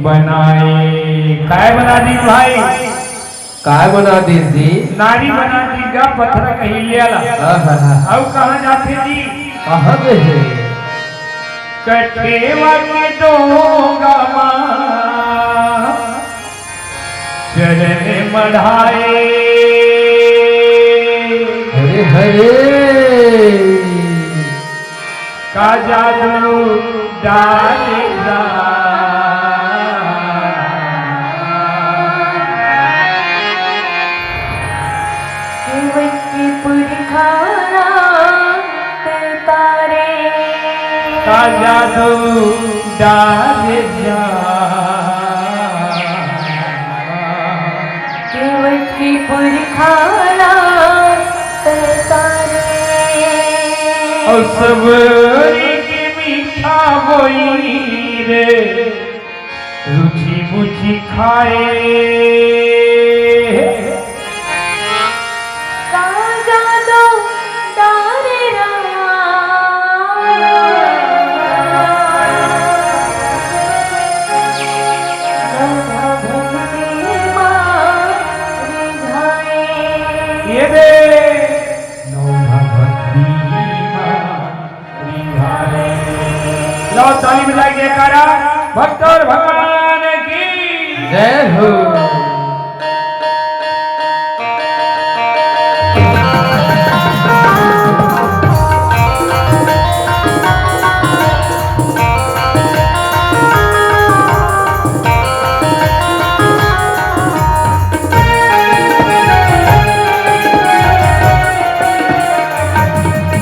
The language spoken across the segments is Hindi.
बनाए। काय बना दी भाई? काय बना दी जी? नारी बना दी गा पत्थर कहिलियाला। अब कहाँ जाते जी? कहाँ गए? कटेवा के डोंगा चरण मढ़ाए। हरे हरे का जादू डालेगा का जादू डालेगा की पुरखाना तारे और सब की मीठा होई रे रुचि मुझी खाए। ताली बजाइए करा भक्त और भगवान की जय हो।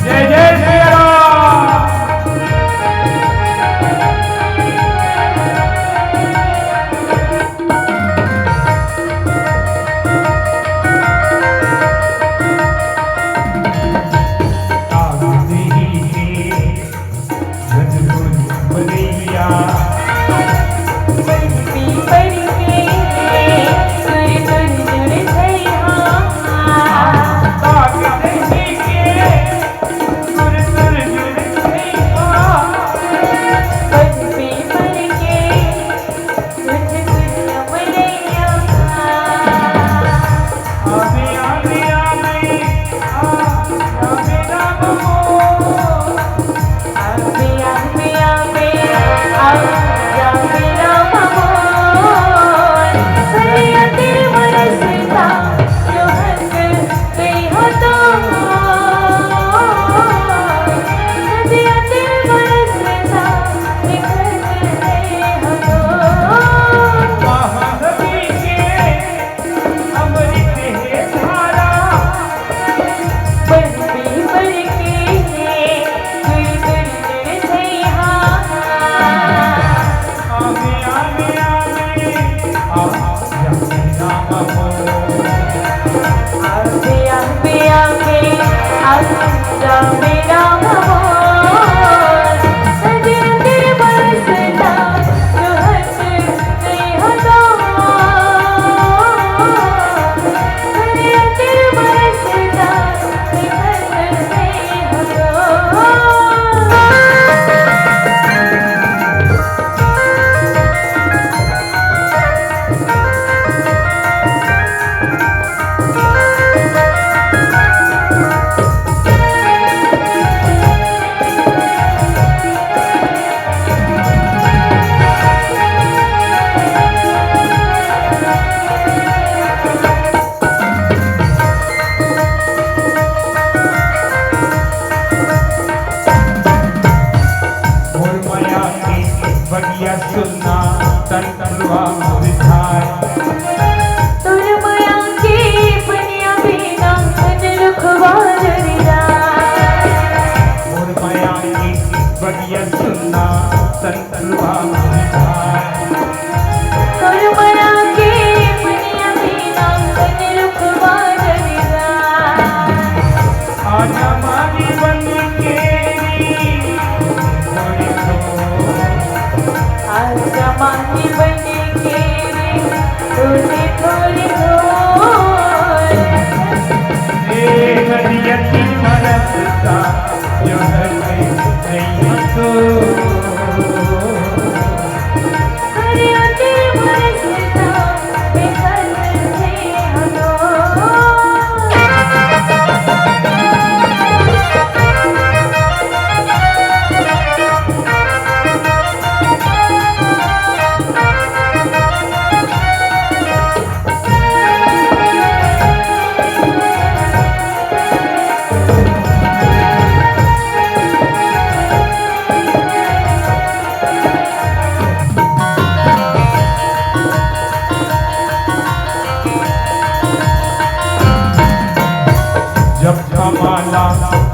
हरे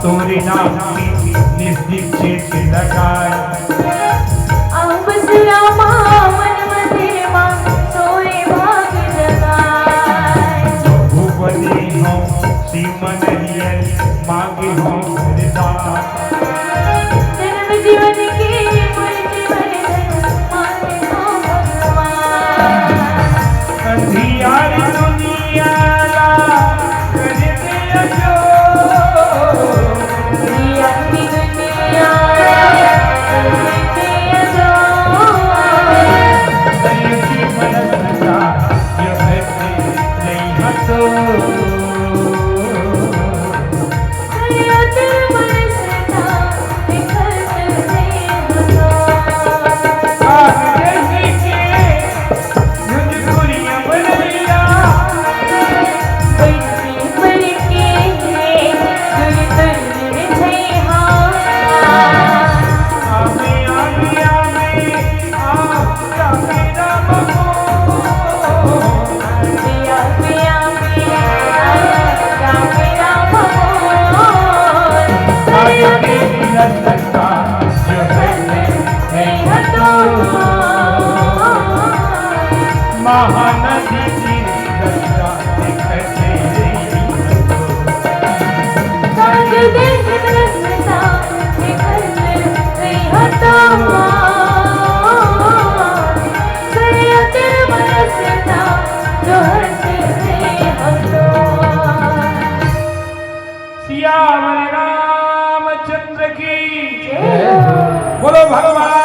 तोरे नाम की निश्चित लगाए बस रामा मन मधेमा सोए भाग जगाए भूपति हो सीमन हियल मांगे हो हृदय जन्म जीवन के मुझ वर्धन माने हो भगवान अंधियारी दुनिया ला करते अजो दिया की दुनिया करते अजो संयुक्ति मनसता जो है नहीं हतो महानदी की रक्षा दिखते साज देख रसता निकल गई हतो सैया तेरे मनसता जो हंसे गई हतो सियावर रामचंद्र की जय हो बोलो भगवान